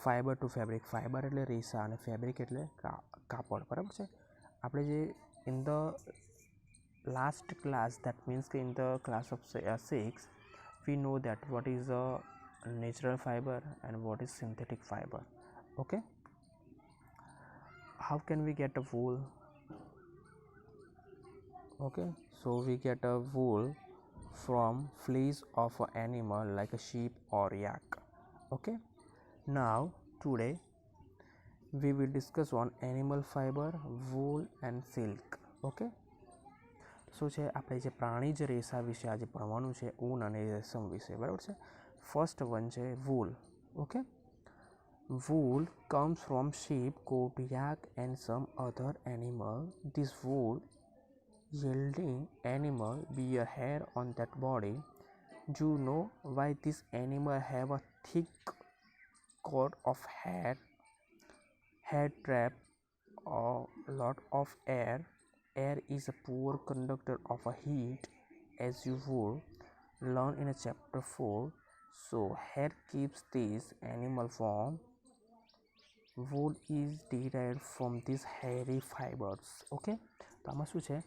Fibre two fabric. Fibre એટલે રેસા અને ફેબ્રિક એટલે કાપડ, બરાબર છે. આપણે જે in the last class, that means કે in the class of 6 we know that what is a natural fiber and what is synthetic fiber. Okay, how can we get a wool? Okay, so we get a wool from fleece of an animal like a sheep or yak. Okay, now today we will discuss on animal fiber, wool and silk. Okay, શું છે આપણે જે પ્રાણીજ રેસા વિશે આજે ભણવાનું છે, ઊન અને રેશમ વિશે, બરાબર છે. ફર્સ્ટ વન છે wool. Okay, wool comes from sheep, goat, yak and some other animal. This wool yielding animal bear hair on that body. Do you know why this animal have a thick coat of hair trap a lot of air? Air is a poor conductor of a heat, as you would learn in a chapter 4. So hair keeps this animal warm. Wool is derived from these hairy fibers. Okay, તો આમાં શું છે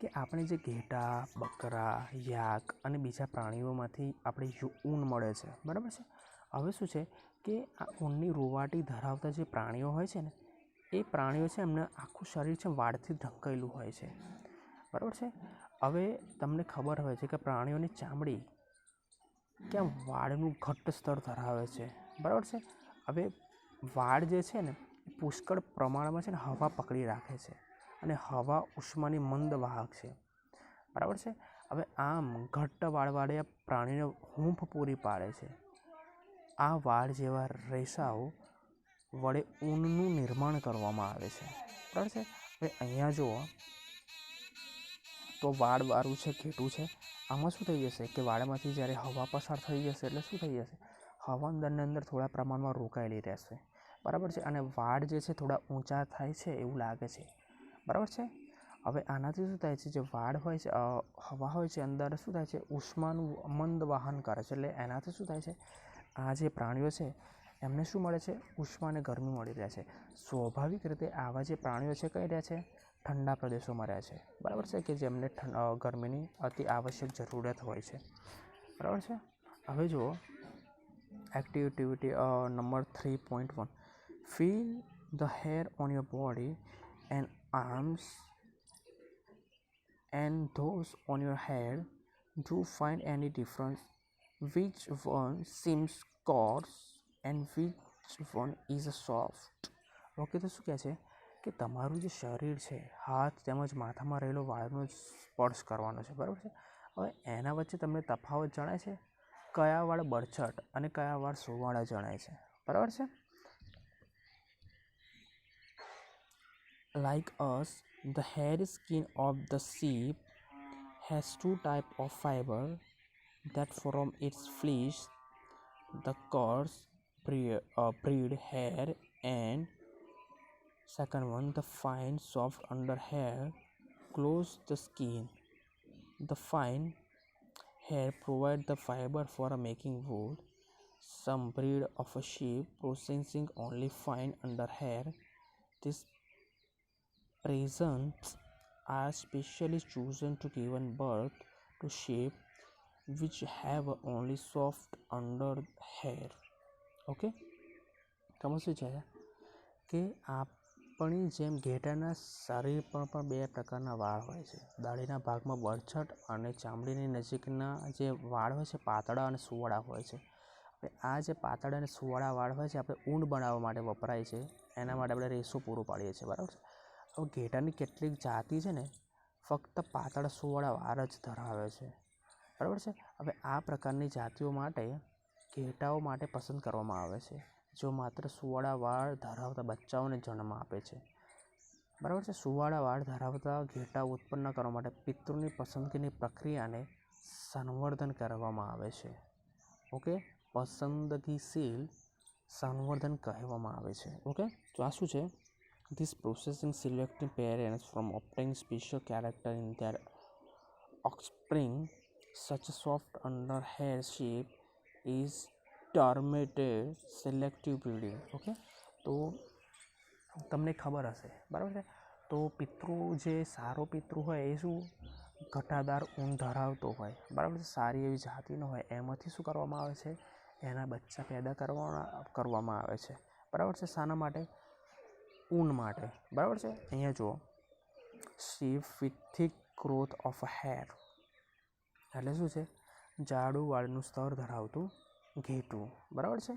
કે આપણે જે ઘેટા, બકરા, yak અને બીજા પ્રાણીઓમાંથી આપણે ઊન મળે છે, બરાબર છે. હવે શું છે કે આ ઊનની રૂંવાટી ધરાવતા જે પ્રાણીઓ હોય છે ને, એ પ્રાણીઓ છે એમને આખું શરીર છે વાળથી ઢંકાયેલું હોય છે, બરાબર છે. હવે તમને ખબર હોય છે કે પ્રાણીઓની ચામડી ક્યાં વાળનું ઘટ્ટ સ્તર ધરાવે છે, બરાબર છે. હવે વાળ જે છે ને એ પુષ્કળ પ્રમાણમાં છે ને હવા પકડી રાખે છે અને હવા ઉષ્માની મંદ વાહક છે, બરાબર છે. હવે આમ ઘટ્ટ વાળવાળા પ્રાણીને હૂંફ પૂરી પાડે છે. આ વાળ જેવા રેસાઓ વડે ઊનનું નિર્માણ કરવામાં આવે છે, બરાબર છે. હવે અહીંયા જુઓ તો વાળવાળું છે, ઘેટું છે. આમાં શું થઈ જશે કે વાળમાંથી જ્યારે હવા પસાર થઈ જશે એટલે શું થઈ જશે, હવા અંદરને અંદર થોડા પ્રમાણમાં રોકાયેલી રહેશે, બરાબર છે. અને વાળ જે છે થોડા ઊંચા થાય છે એવું લાગે છે, બરાબર છે. હવે આનાથી શું થાય છે, જે વાળ હોય છે, હવા હોય છે અંદર શું થાય છે, ઉષ્માનું મંદ વહન કરે છે. એટલે એનાથી શું થાય છે, આ જે પ્રાણીઓ છે એમને શું મળે છે, ઉષ્મા અને ગરમી મળી રહે છે. સ્વાભાવિક રીતે આવા જે પ્રાણીઓ છે કઈ રહે છે, ઠંડા પ્રદેશોમાં રહે છે, બરાબર છે, કે જેમને ગરમીની અતિ આવશ્યક જરૂરિયાત હોય છે, બરાબર છે. હવે જુઓ activity number 3.1. Feel the hair on your body and arms and those on your head. Do find any difference? Which one seems coarse and which one is soft? Okay, તો શું કહે છે કે તમારું જે શરીર છે, હાથ તેમજ માથામાં રહેલો વાળનો સ્પર્શ કરવાનો છે, બરાબર છે. હવે એના વચ્ચે તમને તફાવત જણાય છે, કયા વાળ બરછટ અને કયા વાળ સુવાળા જણાય છે, બરાબર છે. Like us, the hairy skin of the sheep has two types of fiber that form its fleece, the coarse braid hair and second one, the fine soft under hair clothes the skin. The fine hair provide the fiber for making wool. Some breed of a sheep possessing only fine under hair. These peasants are specially chosen to give birth to sheep which have only soft under hair. Okay, તમે શું છે કે આપણી જેમ ઘેટાના શરીર પર પણ બે પ્રકારના વાળ હોય છે. દાઢીના ભાગમાં બરછટ અને ચામડીની નજીકના જે વાળ હોય છે પાતળા અને સુવાળા હોય છે. હવે આ જે પાતળા અને સુવાળા વાળ હોય છે આપણે ઊન બનાવવા માટે વપરાય છે, એના માટે આપણે રેસો પૂરું પાડીએ છીએ, બરાબર છે. હવે ઘેટાની કેટલીક જાતિ છે ને ફક્ત પાતળા સુવાળા વાળ જ ધરાવે છે, બરાબર છે. હવે આ પ્રકારની જાતિઓ માટે ઘેટાઓ માટે પસંદ કરવામાં આવે છે, જો માત્ર સુવાળા વાળ ધરાવતા બચ્ચાઓને જન્મ આપે છે, બરાબર છે. સુવાળા વાળ ધરાવતા ઘેટા ઉત્પન્ન કરવા માટે પિતૃની પસંદગીની પ્રક્રિયાને સંવર્ધન કરવામાં આવે છે. ઓકે, પસંદગીશીલ સંવર્ધન કહેવામાં આવે છે. ઓકે, તો આ શું છે, this processing selecting parents from obtaining special character in their offspring. Such a soft under hair shape is termed selective breeding. Okay, તો તમને ખબર હશે બરાબર છે. તો પિતૃ જે સારો પિતૃ હોય એ શું ઘટાદાર ઊન ધરાવતો હોય બરાબર છે, સારી એવી જાતિનો હોય, એમાંથી શું કરવામાં આવે છે, એના બચ્ચા પેદા કરવામાં આવે છે બરાબર છે. શાના માટે? ઊન માટે બરાબર છે. અહીંયા જુઓ, sheep with thick growth of hair એટલે શું છે, જાડું વાળનું સ્તર ધરાવતું ઘેટું બરાબર છે.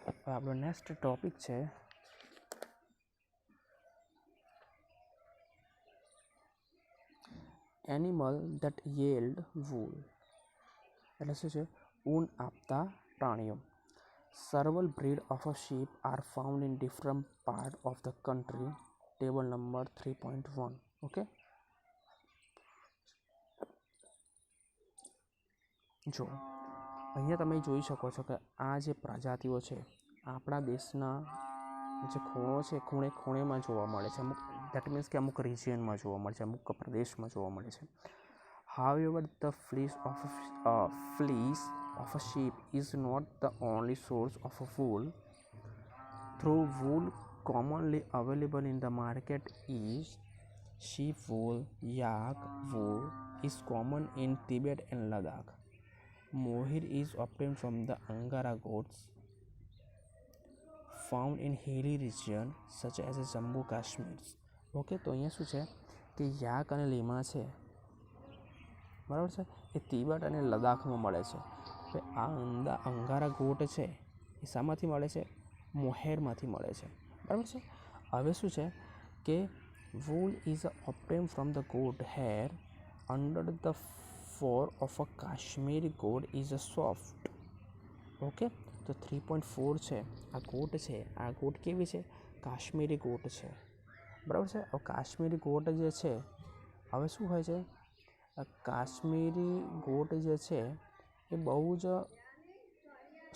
હવે આપણો નેક્સ્ટ ટોપિક છે એનિમલ ધેટ yield wool એટલે શું છે, ઊન આપતા પ્રાણીઓ. Several breed of a sheep are found in different part of the country. Table number 3.1. Okay. જો અહીંયા તમે જોઈ શકો છો કે આ જે પ્રજાતિઓ છે આપણા દેશના જે ખૂણો છે, ખૂણે ખૂણેમાં જોવા મળે છે. અમુક દેટ મીન્સ કે અમુક રિજિયનમાં જોવા મળે છે, અમુક પ્રદેશમાં જોવા મળે છે. However, the fleece of a sheep is not the only source of wool. Though wool commonly available in the market is sheep wool, yak wool is common in Tibet and Ladakh. Mohair is obtained from the Angara goats found in hilly region such as Jammu Kashmir. Okay, તો અહીંયા શું છે કે yak અને Lima છે બરાબર છે, એ Tibet અને લદ્દાખમાં મળે છે. હવે આ અંગારા ગોટ છે એ શામાંથી મળે છે, મોહેરમાંથી મળે છે બરાબર છે. હવે શું છે કે wool is obtained from the goat hair under the fur of a Kashmiri goat is a soft. Okay, તો 3.4 છે, આ ગોટ છે, આ ગોટ કેવી છે, કાશ્મીરી ગોટ છે બરાબર છે. હવે કાશ્મીરી ગોટ જે છે, હવે શું હોય છે, કાશ્મીરી ગોટ જે છે એ બહુ જ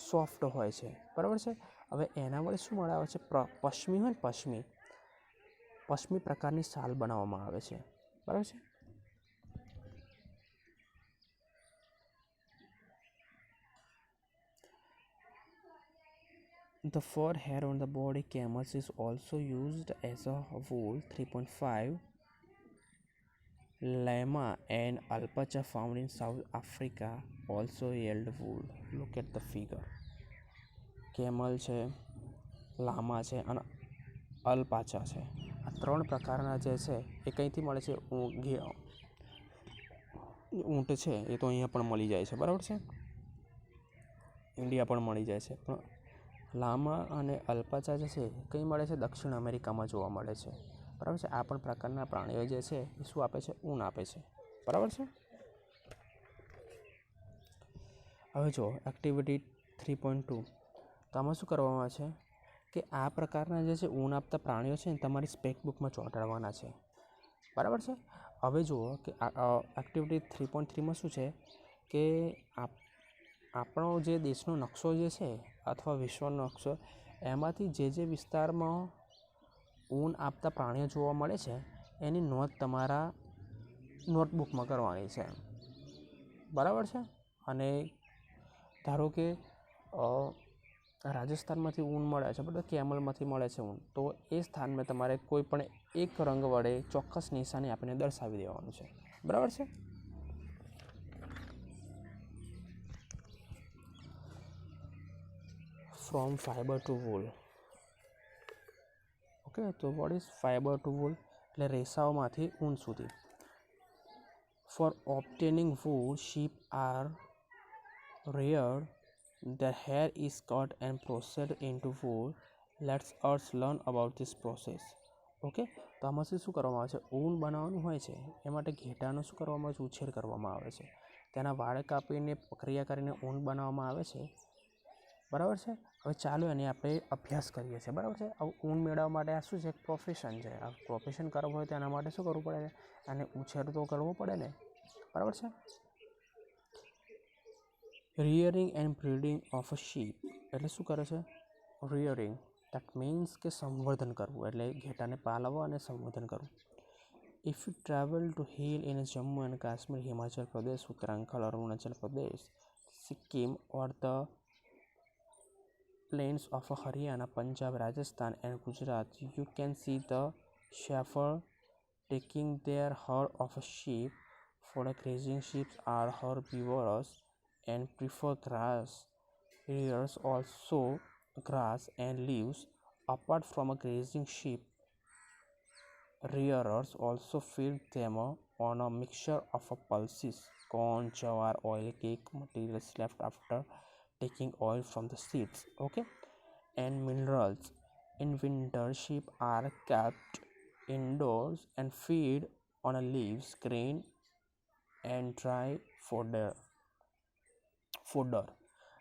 સોફ્ટ હોય છે બરાબર છે. હવે એના વડે શું બનાવે છે, પશ્મી હોય ને, પશ્મી પ્રકારની શાલ બનાવવામાં આવે છે બરાબર છે. The fur hair on the body camels is also used as a wool. 3.5 Llama and alpaca found in South Africa also yield wool. Look at the figure. Camel છે, લામા છે અને અલ્પાચા છે. આ ત્રણ પ્રકારના જે છે એ કંઈથી મળે છે, ઊંટ છે એ તો અહીંયા પણ મળી જાય છે બરાબર છે, ઇન્ડિયા પણ મળી જાય છે. પણ લામા અને અલ્પાચા જે છે કંઈ મળે છે, દક્ષિણ અમેરિકામાં જોવા મળે છે બરાબર છે. આ પણ પ્રકારના પ્રાણીઓ જે છે એ શું આપે છે, ઊન આપે છે બરાબર છે. હવે જો એક્ટિવિટી 3.2, તો આમાં શું કરવામાં આવે છે કે આ પ્રકારના જે છે ઊન આપતા પ્રાણીઓ છે ને તમારી સ્પેક બુકમાં ચોંટાડવાના છે બરાબર છે. હવે જુઓ કે એક્ટિવિટી 3.3માં શું છે કે આપણો જે દેશનો નકશો જે છે અથવા વિશ્વનો નકશો, એમાંથી જે વિસ્તારમાં ઊન આપતા પ્રાણીઓ જોવા મળે છે એની નોંધ તમારા નોટબુકમાં કરવાની છે બરાબર છે. અને ધારો કે રાજસ્થાનમાંથી ઊન મળે છે, બધા કેમલમાંથી મળે છે ઊન, તો એ સ્થાનમાં તમારે કોઈ પણ એક રંગ વડે ચોક્કસ નિશાની આપીને દર્શાવી દેવાનું છે બરાબર છે. From fiber to wool. Okay, તો what is fiber to wool એટલે રેસાઓમાંથી ઊન સુધી. For obtaining wool sheep are reared, their hair is cut and processed into wool. Let's us learn about this process. Okay, તો આમાંથી શું કરવામાં આવે છે, ઊન બનાવવાનું હોય છે એ માટે ઘેટાનો શું કરવામાં આવે છે, ઉછેર કરવામાં આવે છે, તેના વાળ કાપીને પ્રક્રિયા કરીને ઊન બનાવવામાં આવે છે બરાબર છે. હવે ચાલો એની આપણે અભ્યાસ કરીએ છીએ બરાબર છે. હવે ઊન મેળવવા માટે આ શું છે, પ્રોફેશન છે. આ પ્રોફેશન કરવું હોય તો એના માટે શું કરવું પડે, અને ઉછેર તો કરવો પડે ને બરાબર છે. Rearing and breeding of a sheep એટલે શું કરે છે, રિયરિંગ દેટ મીન્સ કે સંવર્ધન કરવું, એટલે ઘેટાને પાલવવા અને સંવર્ધન કરવું. If you travel to hill in Jammu and Kashmir, Himachal Pradesh, Uttarakhand, Arunachal Pradesh, Sikkim or the plains of Haryana, Punjab, Rajasthan, and Gujarat, you can see the shepherd taking their herd of sheep. For the grazing sheep are herbivorous and prefer grass. Rears also grass and leaves. Apart from a grazing sheep, rearers also feed them on a mixture of pulses, corn, jowar, oil, cake materials left after taking oil from the seeds, okay, and minerals. In winter, sheep are kept indoors and feed on leaves, grain, and dry fodder.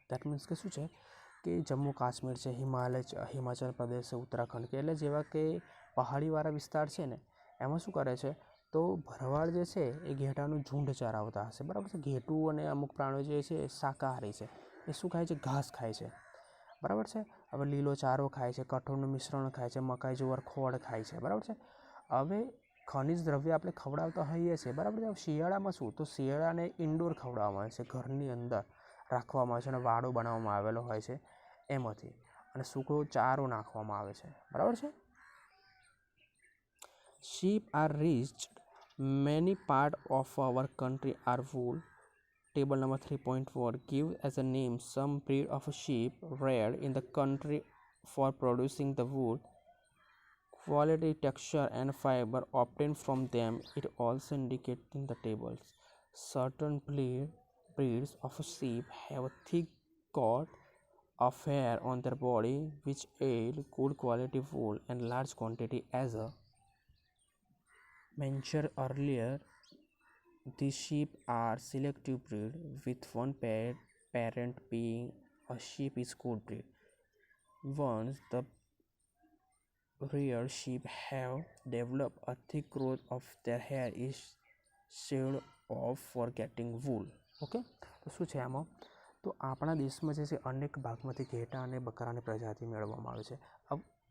That means કે શું છે કે જમ્મુ કાશ્મીર છે, હિમાચલ પ્રદેશ છે, ઉત્તરાખંડ કે એટલે જેવા કે પહાડીવાળા વિસ્તાર છે ને એમાં શું કરે છે તો ભરવાડ જે છે એ ઘેટાનું ઝુંડ ચરાવતા હશે, બરાબર છે. ઘેટું અને અમુક પ્રાણીઓ જે છે એ શાકાહારી છે, એ શું ખાય છે, ઘાસ ખાય છે, બરાબર છે. હવે લીલો ચારો ખાય છે, કઠોળનું મિશ્રણ ખાય છે, મકાઈ જુવાર ખોળ ખાય છે, બરાબર છે. હવે ખનિજ દ્રવ્ય આપણે ખવડાવતા હોઈએ છીએ, બરાબર છે. શિયાળામાં શું તો શિયાળાને ઇન્ડોર ખવડાવવામાં આવે છે, ઘરની અંદર રાખવામાં આવે છે અને વાડો બનાવવામાં આવેલો હોય છે એમાંથી, અને સૂકો ચારો નાખવામાં આવે છે, બરાબર છે. Sheep are reached many part of our country are wool. Table number 3.4 give as a name some breed of sheep reared in the country for producing the wool. Quality, texture, and fiber obtained from them it also indicated in the tables. Certain breeds of sheep have a thick coat of hair on their body which aid good quality wool and large quantity. As mentioned earlier, these sheep are selective breed with one parent being a sheep is good breed. Once the reared sheep have developed a thick growth of their hair is shaved off for getting wool. Okay, તો શું છે આમાં તો આપણા દેશમાં જે છે અનેક ભાગમાંથી ઘેટા અને બકરાની પ્રજાતિ મેળવવામાં આવે છે.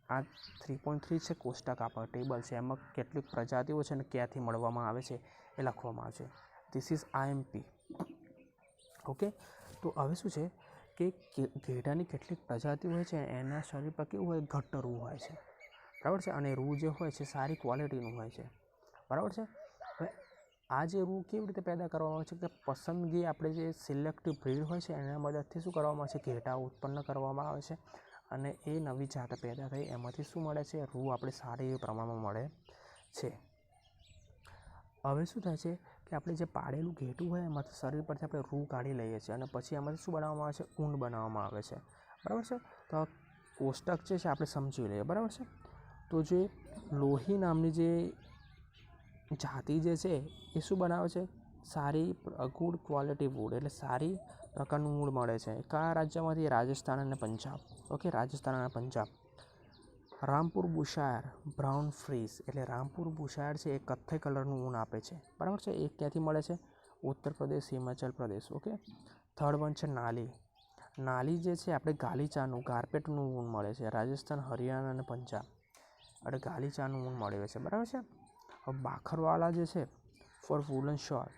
આ 3.3 છે કોષ્ટક આપણા ટેબલ છે, એમાં કેટલીક પ્રજાતિઓ છે અને ક્યાંથી મળવામાં આવે છે એ લખવામાં આવે છે. This is IMP. ઓકે, તો હવે શું છે કે ઘેટાની કેટલીક પ્રજાતિઓ હોય છે એના શરીર પર કેવું હોય, ઘટ્ટ રૂ હોય છે, બરાબર છે, અને રૂ જે હોય છે સારી ક્વોલિટીનું હોય છે, બરાબર છે. હવે આ જે રૂ કેવી રીતે પેદા કરવામાં આવે છે કે પસંદગી આપણે જે સિલેક્ટિવ બ્રીડ હોય છે એના મદદથી શું કરવામાં આવે છે, ઘેટા ઉત્પન્ન કરવામાં આવે છે, અને એ નવી જાત પેદા થઈ એમાંથી શું મળે છે, રૂ આપણે સારી પ્રમાણમાં મળે છે. હવે શું થાય છે કે આપણે જે પાળેલું ઘેટું હોય એમાંથી શરીર પરથી આપણે રૂ કાઢી લઈએ છીએ અને પછી એમાંથી શું બનાવવામાં આવે છે, ઊન બનાવવામાં આવે છે, બરાબર છે. તો આ કોષ્ટક જે છે આપણે સમજી લઈએ, બરાબર છે. તો જે લોહી નામની જે જાતિ જે છે એ શું બનાવે છે, સારી ગુડ ક્વોલિટી વુડ એટલે સારી પ્રકારનું ઊન મળે છે. કયા રાજ્યમાંથી, રાજસ્થાન અને પંજાબ. ઓકે, રાજસ્થાન અને પંજાબ. રામપુર બુશાયર બ્રાઉન ફ્રીઝ એટલે રામપુર બુશાયર છે એ કથ્થઈ કલરનું ઊન આપે છે, બરાબર છે. એ ક્યાંથી મળે છે, Uttar Pradesh, Himachal Pradesh. Okay, third one છે નાલી. નાલી જે છે આપણે ગાલીચાનું ગારપેટનું ઊન મળે છે, રાજસ્થાન, હરિયાણા અને પંજાબ એટલે ગાલીચાનું ઊન મળે છે, બરાબર છે. હવે બાખરવાલા જે છે ફોર વુલન શોલ,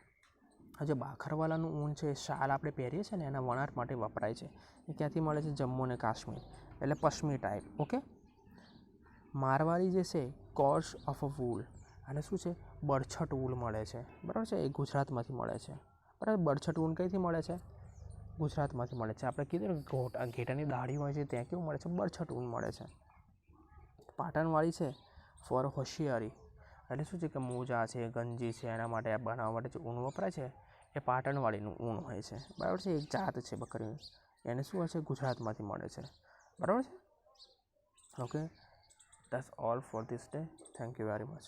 જે બાખરવાલાનું ઊન છે શાલ આપણે પહેરીએ છીએ ને એના વણાટ માટે વપરાય છે. એ ક્યાંથી મળે છે, જમ્મુ અને કાશ્મીર એટલે પશ્ચિમી ટાઈપ. ઓકે, મારવાડી જે છે કોર્સ ઓફ વૂલ અને શું છે, બરછટ ઊલ મળે છે, બરાબર છે. એ ગુજરાતમાંથી મળે છે, બરાબર. બરછટ ઊન કઈથી મળે છે, ગુજરાતમાંથી મળે છે. આપણે કીધું ને ઘેટાની દાઢી હોય છે ત્યાં કેવું મળે છે, બરછટ ઊન મળે છે. પાટણવાળી છે ફોર હોશિયારી એટલે શું છે કે મોજા છે, ગંજી છે, એના માટે બનાવવા માટે જે ઊન વપરાય છે એ પાટણવાળીનું ઊન હોય છે, બરાબર છે. એક જાત છે બકરીની, એને શું હોય છે, ગુજરાતમાંથી મળે છે, બરાબર છે. Okay, that's all for this day. Thank you very much.